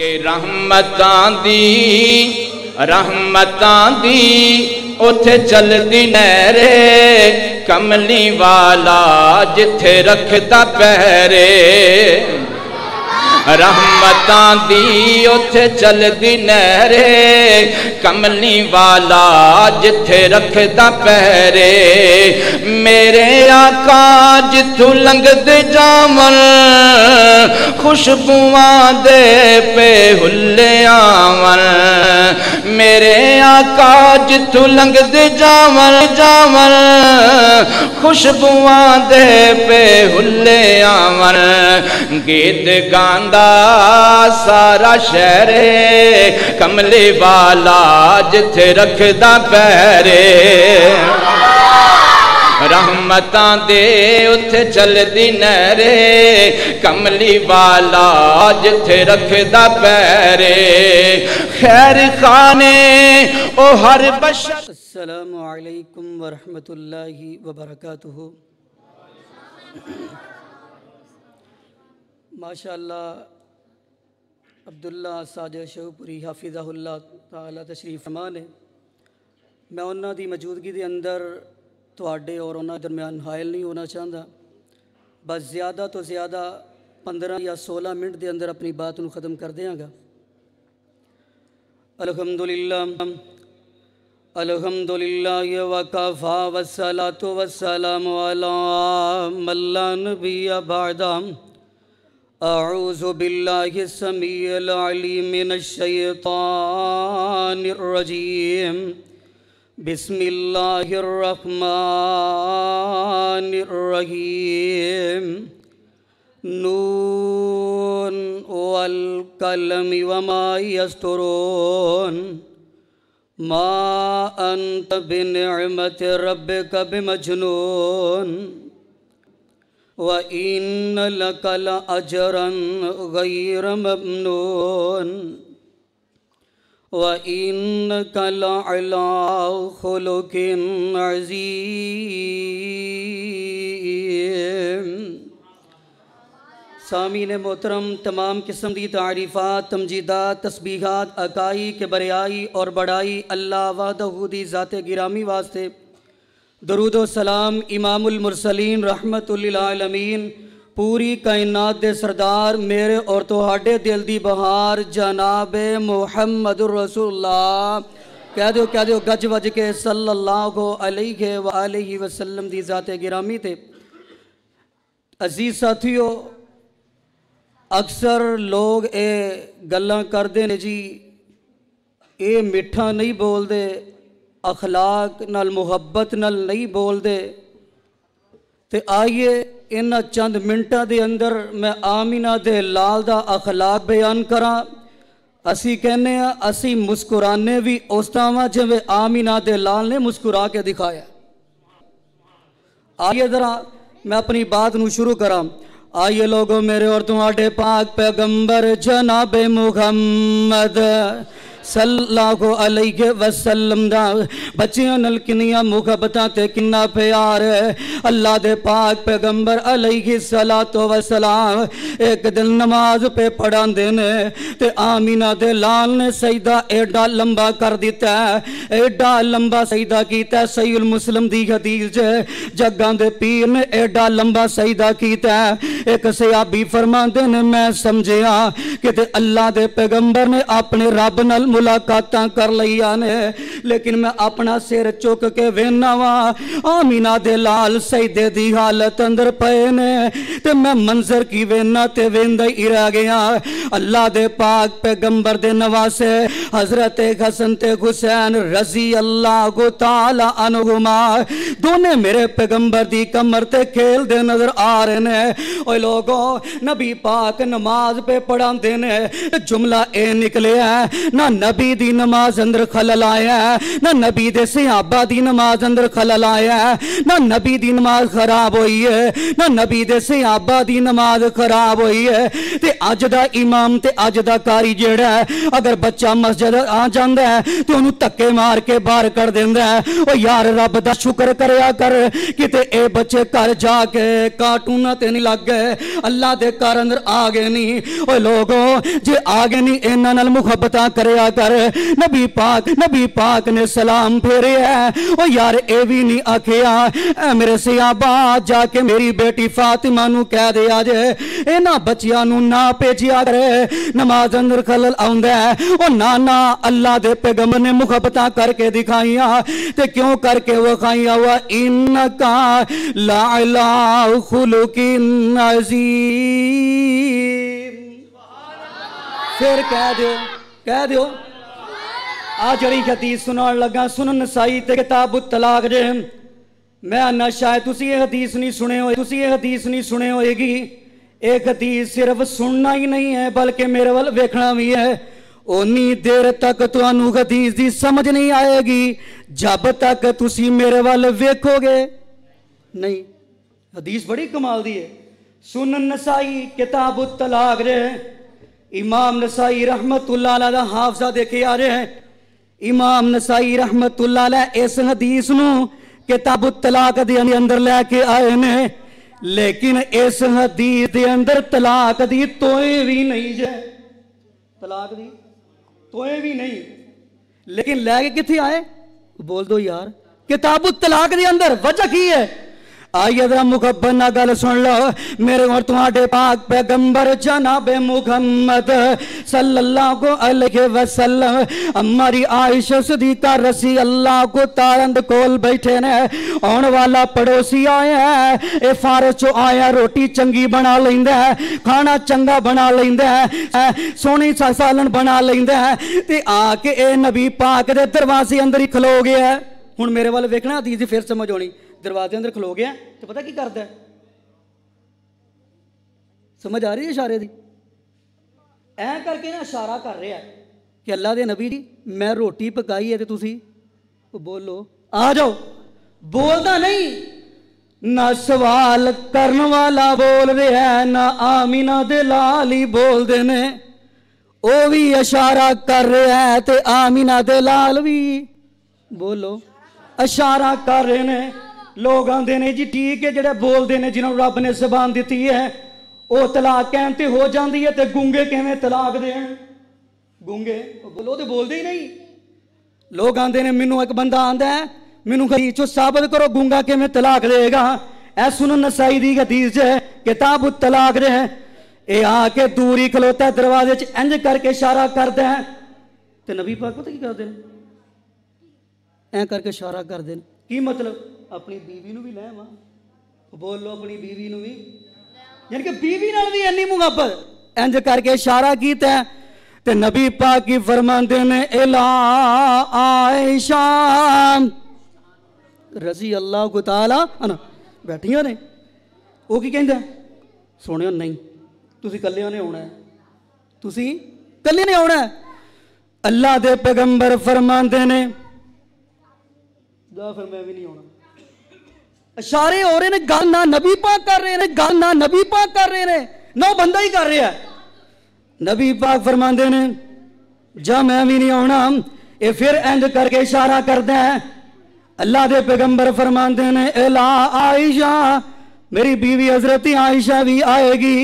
کہ رحمتاں دی اتھے چل دی نہرے کملی والا جتھے رکھتا پہرے رحمتاں دی اتھے چل دی نہرے کملی والا جتھے رکھدا پہرے میرے آقا جتھوں لنگ دے جاون خوشبواں دے پہ ہلے آون میرے آقا جتھوں لنگ دے جاون خوشبواں دے پہ ہلے آون گیت گاندا سارا شہر کملی والا جتھے رکھدا پہرے رحمتاں دے اتھے چل دی نہرے کملی والا جتھے رکھدا پہرے خیر خانے او ہر بشر السلام علیکم ورحمۃ اللہ وبرکاتہ ماشاءاللہ عبداللہ ساجد شہپوری حافظہ اللہ تعالی تشریف فرما نے میں انہاں دی موجودگی دے اندر تواڈے اور انہاں درمیان حائل نہیں ہونا چاہتا بس زیادہ تو زیادہ 15 یا 16 منٹ دے اندر اپنی بات نو ختم کر دیاں گا الحمدللہ وکفا والصلاة والسلام علی من لا نبی بعدہ اعوذ باللہ السمیع العلیم من الشیطان الرجیم بسم اللہ الرحمن الرحیم نون والقلم وما یسطرون ما انت بنعمت ربک بمجنون وَإِنَّ لَكَ لَأَجْرًا غَيْرَ مَمْنُونٍ وَإِنَّكَ لَعَلَىٰ خُلُقٍ عَظِيمٍ سامعین محترم تمام قسم دی تعریفات تمجیدات تسبیحات اکائی کے بریائی اور بڑائی اللہ وحدہ دی ذات گرامی واسطے درود و سلام امام المرسلین رحمت للعالمین پوری کائنات دے سردار میرے اور تہاڈے دل دی بہار جناب محمد رسول اللہ کہہ دیو گج وج کے صلی اللہ علیہ وآلہ وسلم دی ذات گرامی تے عزیز ساتھیو اکثر لوگ اے گلاں کردے نے جی اے میٹھا نہیں بول دے اخلاق نال محبت نال نہیں بول دے تے آئیے انہا چند منٹا دے اندر میں آمینہ دے لال دا اخلاق بیان کرا اسی کہنے ہیں اسی مسکرانے بھی اوستاواں جوے آمینہ دے لال نے مسکرا کے دکھایا آئیے ذرا میں اپنی بات نو شروع کرا آئیے لوگوں میرے اور تمہارے پاک پیغمبر جناب محمد صلی اللہ علیہ وسلم دا بچیاں نل کنیاں محبتاں تے کنہ پیار ہے اللہ دے پاک پیغمبر علیہ السلام ایک دن نماز پہ پڑھان دینے تے آمینہ دے لال نے سجدہ ایڈا لمبا کر دیتا ہے ایڈا لمبا سجدہ کیتا ہے صحیح المسلم دی حدیث جگاں دے پیر نے ایڈا لمبا سجدہ کیتا ہے ایک صحابی فرمان دینے میں سمجھیا کہ تے اللہ دے پیغمبر نے اپنے رب نال ملاقاتاں کر لیا نے لیکن میں اپنا سیر چک کے وینا وا آمینہ دے لال سجدے دی حالت اندر پئے نے تے میں منظر کی وینا تے ویندہ ہی رہ گیا اللہ دے پاک پیغمبر دے نواسے حضرت حسن تے حسین رضی اللہ تعالی عنہما دونے میرے پیغمبر دی کمر تے کھیل دے نظر آ رہے نے اوہ لوگوں نبی پاک نماز پہ پڑھان دینے جملہ اے نکلے ہیں نہ नबी दी नमाज अंदर खलल आया है, ना नबी दे सहाबा दी नमाज अंदर खलल आया है, ना नबी दी नमाज खराब हुई है, ना नबी दे सहाबा दी नमाज खराब हुई है। ते अज दा इमाम ते अज दा कारी जेड़ा है, अगर बच्चा मस्जिद आ जांदा है ते ओनू धक्के मार के बाहर कर देंदा है। ओ यार रब दा शुक्र करया कर किते ए बच्चे घर जाके कार्टून ते नहीं लग गए, अल्लाह दे घर अंदर आ गए नहीं। ओ लोगों जे आ गए नहीं इन्हां नाल मुहब्बतां करया कर। नबी पाक ने सलाम फेरे है। ओ यार ए भी नहीं आखिया मेरे सहाबा जाके मेरी बेटी फातिमा नू कह दे आज इन्हां बच्चियां नू ना भेजिया करे, नमाज अंदर खलल आउंदा है। ओ ना अल्लाह दे पैगंबर ने मुहब्बतां करके दिखाइया ते क्यों करके विखाइया वा इन्नका लाअला खुलुकिन अज़ीम। फिर कह दियो आ जड़ी हदीस सुनान लगा सुनन नसाई ते किताब तलाक जे मैं आना शायद तुसी ये हदीस नहीं सुने होएगी। एक हदीस सिर्फ सुनना ही नहीं है बल्कि मेरे वाल वेखना भी है। उन्नी देर तक तुहानू हदीस दी समझ नहीं आएगी जब तक तुसी मेरे वाल वेखोगे नहीं। हदीस बड़ी कमाल दी है। सुनन नसाई किताब तलाक रे इमाम नसाई रहमतुल्लाह अलैह दा हाफजा देखे आ रहे हैं। इमाम नसाई रहमतुल्लाह अलैह इस हदीस नू किताब तलाक दे अंदर लेके आए ने, लेकिन इस हदीस दे अंदर तलाक दी तोए भी नहीं जे, तलाक दी तोए भी नहीं, लेकिन लेके किथे आए बोल दो यार किताब तलाक दे अंदर। वजह की है आइए जरा मुकब्बर ना गल सुन लो। मेरे और तुम्हारे पाक पैगंबर जनाबे मुहम्मद सल्लल्लाहु अलैहि वसल्लम हमारी आयशा सिद्दीका रसी अल्लाह को तारंद कोल बैठे ने। आने वाला पड़ोसी आया है, ए फारस चो आया, रोटी चंगी बना लेंदा है, खाना चंगा बना लेंदा है, सोहनी सालन बना लेंदा है ते आके ए नबी पाक दे दरवाजे अंदर ही खलो गया। हुण मेरे वाल वेखना हदीस फिर समझ आनी। दरवाजे अंदर खलो गया तो पता की करता है, समझ आ रही है इशारे दी? ऐ करके ना इशारा कर रहा है कि अल्लाह दे नबी जी मैं रोटी पकाई है तो तुसी बोलो आ जाओ। बोलता नहीं, ना सवाल करने वाला बोल रहा है, ना आमीना दे लाल ही बोलते ने, वो भी इशारा कर रहा है ते आमीना दे लाल भी बोलो इशारा कर रहे ने। लोग आते ने जी ठीक है जेडे बोलते हैं जिन्होंने रब ने जबान दी है वो तलाक कहते हो जाती है, तो गूंगे किवें तलाक देन? गूंगे बोलो तो बोलते ही नहीं। लोग आते ने मैनू एक बंदा आंदा है मैनू हदीस चो साबित करो गूंगा किवें तलाक देगा। ऐ सुनन नसाई दी हदीस है किताब तलाक रे है। ये आके दूर ही खलोता है दरवाजे च इंज करके इशारा करता है तो नबी पाक पता की करते हैं ऐ करके इशारा करते हैं। की मतलब अपनी बीवी नू भी ले आवा, बोल लो अपनी बीवी नू भी, यानी कि बीवी नाल भी इन्नी मुहब्बत इंज करके इशारा कीता ते नबी पाक की फरमांदे ने इला आयशा रज़ी अल्लाह तआला अन्हा बैठियां ने। वो की कहंदा सुनियो नहीं तुसी कल्ले ने आउणा है, तुसी कल्ले ने आउणा है। अल्लाह दे पैगंबर फरमांदे ने जा फिर मैं भी नहीं आउणा। इशारे हो रहे ने, गल ना नबी पाक कर रहे ने, गल ना नबी पाक कर रहे ने, ना बंदा ही कर रहा है। नबी पाक फरमांदे ने जा मैं भी नहीं आउणा। ये फिर इंज करके इशारा करदा है। अल्लाह दे पैगंबर फरमांदे ने एला आयशा मेरी बीवी हजरत आयशा भी आएगी।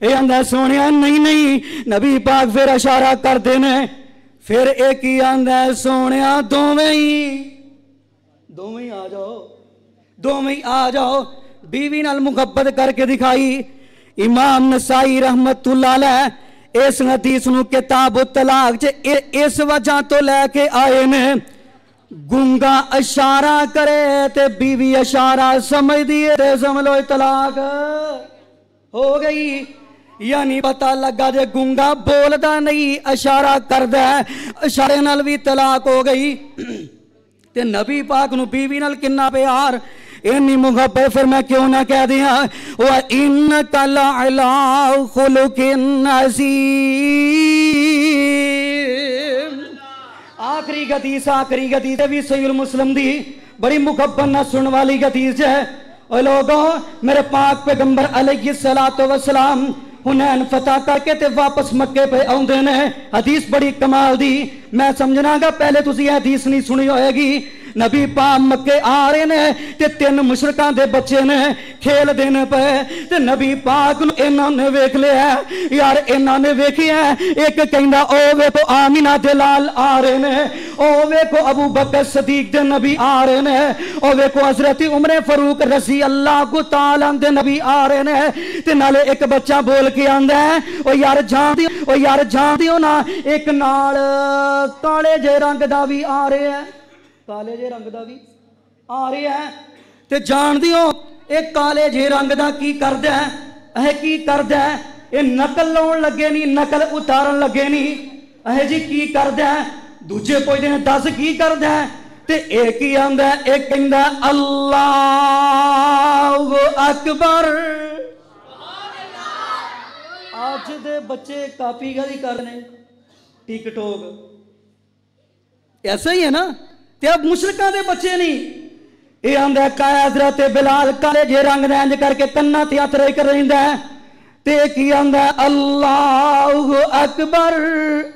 ये आंदा सोनिया नहीं नहीं। नबी पाक फिर इशारा करते ने, फिर एक ही आंदा सोनिया दोवें ही आ जाओ, दोवें ही आ जाओ। बीवी नाल मुहब्बत करके दिखाई। इमाम नसाई रहमतुल्लाह अलैह इस हदीस नूं किताब तलाक च इस वजह तो लैके आए ने गूंगा इशारा करे ते बीवी इशारा समझदी है ते समझ लो तलाक हो गई। यानी पता लगा जे गूंगा बोलदा नहीं इशारा करदा है, इशारे नाल भी तलाक हो गई। ते नबी पाक नूं बीवी नाल किन्ना प्यार, इन्नी मुहब्बत, फिर मैं क्यों ना कह दिया व इन्नका लअला खुलुकिन अज़ीम। हदीस आखिरी हदीस भी सही मुस्लिम दी बड़ी मुकब्बल ना सुन वाली हदीस है। ओ लोगों, मेरे पाक पैगंबर अलैहिस्सलातु वस्सलाम हुनैन फतह करके ते वापस मक्के पे आउंदे ने। हदीस बड़ी कमाल दी, मैं समझनागा पहले तुसी हदीस नहीं सुनी होएगी। नबी पाक मक्के आ रहे ने ते तीन मुशरकां दे बच्चे ने खेल देने पे ते नबी पाक नूं इन्हां ने वेख लिया। यार इन्हां ने वेखिया, एक कहंदा ओ वेखो आमिना दे लाल आ रहे ने, ओ वेखो अबू बकर सदीक दे नबी आ रहे ने, ओ वेखो हजरत उमर फारूक रज़ी अल्लाह तआला दे नबी आ रहे ने। ते नाले एक बच्चा बोल के आंदा है, ओ यार जान दियो ना, एक नाल काले जे रंग दा भी आ रहे है, काले जे रंग दा भी आ रहा है। ते जान दियो एक काले जे रंग दा की करदा है, की करदा है, ये नकल लाउण लगे नहीं, नकल उतारन लगे नहीं, जी की करदा है। दूजे पुछदे ने दस की करदा है, ते एक ही आंदा, एक कहंदा अल्लाहु अकबर। आज दे बच्चे कापी गली करने टिकटॉक, ऐसा ही है ना। ते अब मुशरकां दे बच्चे नहीं, ये आंदा का हजरत बिलाल काले जे रंग दे इंज करके कन्ना ते हथ रख रहिंदा है, ते की आंदा अल्लाहु अकबर,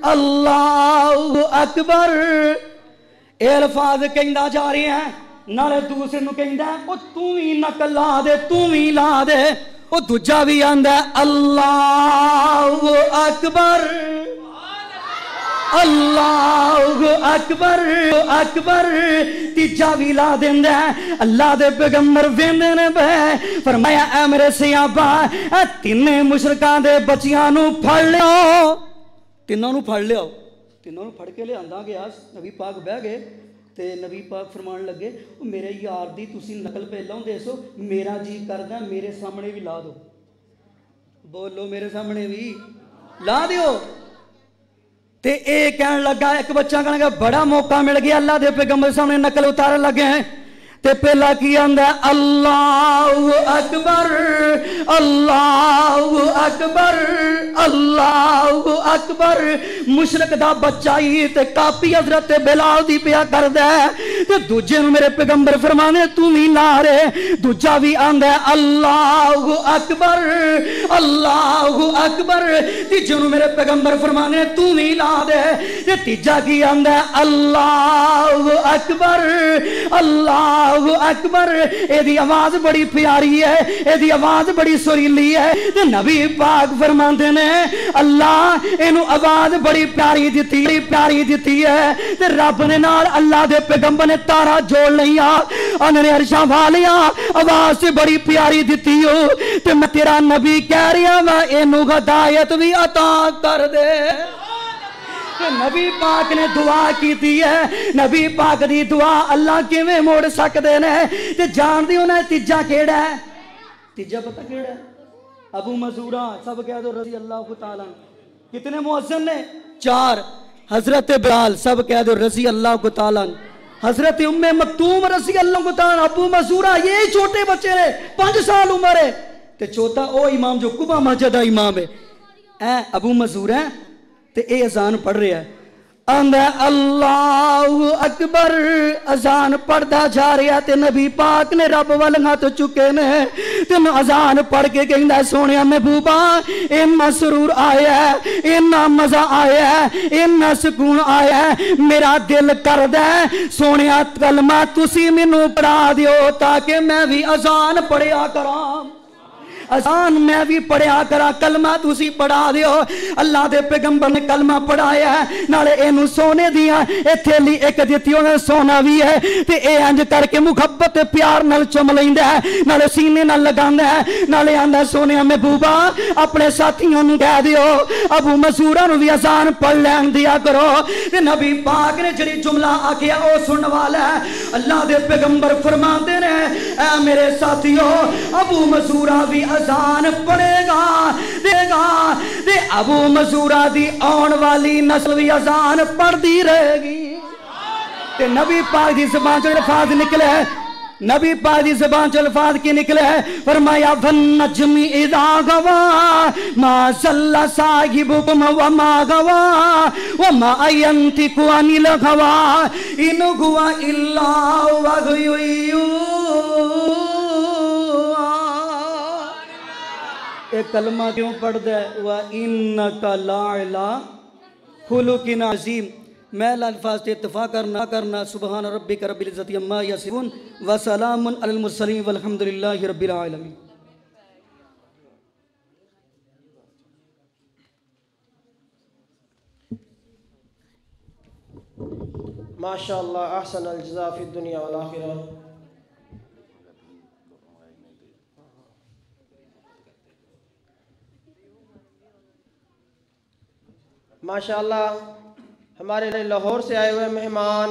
अल्लाहु अकबर। ये अल्फाज कहंदा जा रहे हैं, नाले दूसरे नूं कहंदा ओ तू भी नकल ला दे, तू भी ला दे। ओ दूजा भी आंदा अल्लाहु अकबर, अल्लाहु अकबर अकबर। तीजा भी ला देंदा है। अल्लाह दे पैगंबर वेंदे ने बे फरमाया, ऐ मेरे सियाबा, ऐ तिन्ने मुशरकां दे बच्चियां नूं फड़ लिओ, तिन्नां नूं फड़ लिओ। तिन्नां नूं फड़ के लिआंदा गया। नबी पाक बह गए ते नबी पाक फरमान लगे, मेरे यार दी तुसी नकल पे लाउंदे सो, मेरा जी करदा मेरे सामने भी ला दो। बोलो मेरे सामने भी ला दियो। ते ए कहन लगा, एक बच्चा कहने लगा बड़ा मौका मिल गया, अल्लाह दे पैगंबर सामने नकल उतारन लगे हैं। ते पहला की आंदा अल्लाहु अकबर, अल्लाहु अकबर, अल्लाहु अकबर। मुशरक दा बच्चा ही ते कापी हजरत बिलाल दी पिया करदा है। ते दूजे नूं मेरे पैगंबर फरमाने तू भी ला रे। दूजा भी आंदा अल्लाहु अकबर, अल्लाहु अकबर। तीजे नूं मेरे पैगंबर फरमाने तू भी ला दे। ते तीजा की आंदा अल्लाहु अकबर, अल्लाह अकबर। एदी आवाज बड़ी प्यारी है, एदी आवाज बड़ी सुरीली है। ते नबी पाक फरमाते ने अल्लाह इनू आवाज बड़ी प्यारी दिती, प्यारी दिती है। ते रब ने नाल अल्लाह दे पैगंबर ने तारा जोड़ लिया, उन्होंने अरशा वालिया आवाज से बड़ी प्यारी दिती हो। ते मैं तेरा नबी कह रहा वा इनू हिदायत भी अता कर दे। नबी पाक ने दुआ की है, नबी पाक दी दुआ अल्लाह किवें मोड़ सकदे ने। ते जानदे हो ना तीजा केड़ा है? तीजा पता केड़ा है? अबू मजूरा, सब कह दो रज़ी अल्लाह तआला। कितने मुअज्जिन ने? 4। हजरत बिलाल, सब कह दो रज़ी अल्लाह तआला। हजरत उम्मे मक्तूम रज़ी अल्लाह तआला। अबू मजूरा, ये छोटे बच्चे ने, 5 साल उम्र है। ते चौथा ओ इमाम जो कुबा मस्जिद दा इमाम है, अबू मजूरा ते ए अजान पढ़ रहा है। आंदा अल्लाहु अकबर, अजान पढ़दा जा रहा। ते नबी पाक ने रब वाल हाथ चुके ने ते अजान पढ़ के कहंदा सोनिया महबूबा इन्ना सुरूर आया है, इन्ना मजा आया है, इन्ना सुकून आया है। मेरा दिल करदा सोनिया कलमा तुसी मैनू पढ़ा दियो ताकि मैं भी अजान पढ़िया करां, अजान मैं भी पढ़िया करा, कलमा तुसी पढ़ा दियो। अल्लाह दे पैगंबर ने कलमा पढ़ाया, नाले एनू सोने दिया ए थैली एक दित्ती, उन्हें सोना भी है। ते ए इंज करके मुहब्बत प्यार नाल चुम लैंदा है, नाले सीने नाल लगांदा है, नाले आंदा सोनिया महबूबा अपने साथियों नू कह दियो अबू मसूरा नू भी अजान पढ़ लैन दिया करो। ते नबी पाक ने जिहड़ी जुमला आखिया ओ सुनने वाला है। अल्लाह दे पैगंबर फरमाते ने ऐ मेरे साथियों अबू मसूरा भी अजान पढ़ेगा देगा, ते अबू मसूरा दी आने वाली नस्ल भी अजान पढ़ती रहेगी। ते नबी पाक दी ज़बान चों अल्फाज निकले نبی پاک دی زبان چل الفاظ کی نکلے ہیں فرمایا فَالنَّجْمِ اِذَا غَوَا مَا ضَلَّ صَاحِبُكُمْ وَمَا غَوَا وَمَا يَنْطِقُ عَنِ الْهَوَا إِنْ هُوَ إِلَّا وَحْيٌ يُوحَىٰ۔ ایک کلمہ کیوں پڑھ دے وَإِنَّكَ لَعَلَىٰ خُلُقٍ عَظِيمٍ۔ میں الفاظ سے اتفاق کرنا سبحان ربک رب العزت عما یصفون وسلام علی المرسلین والحمد للہ رب العالمین۔ ماشاءاللہ احسن الجزاء فی الدنیا والآخرہ۔ ماشاءاللہ ہمارے لاہور سے آئے ہوئے مہمان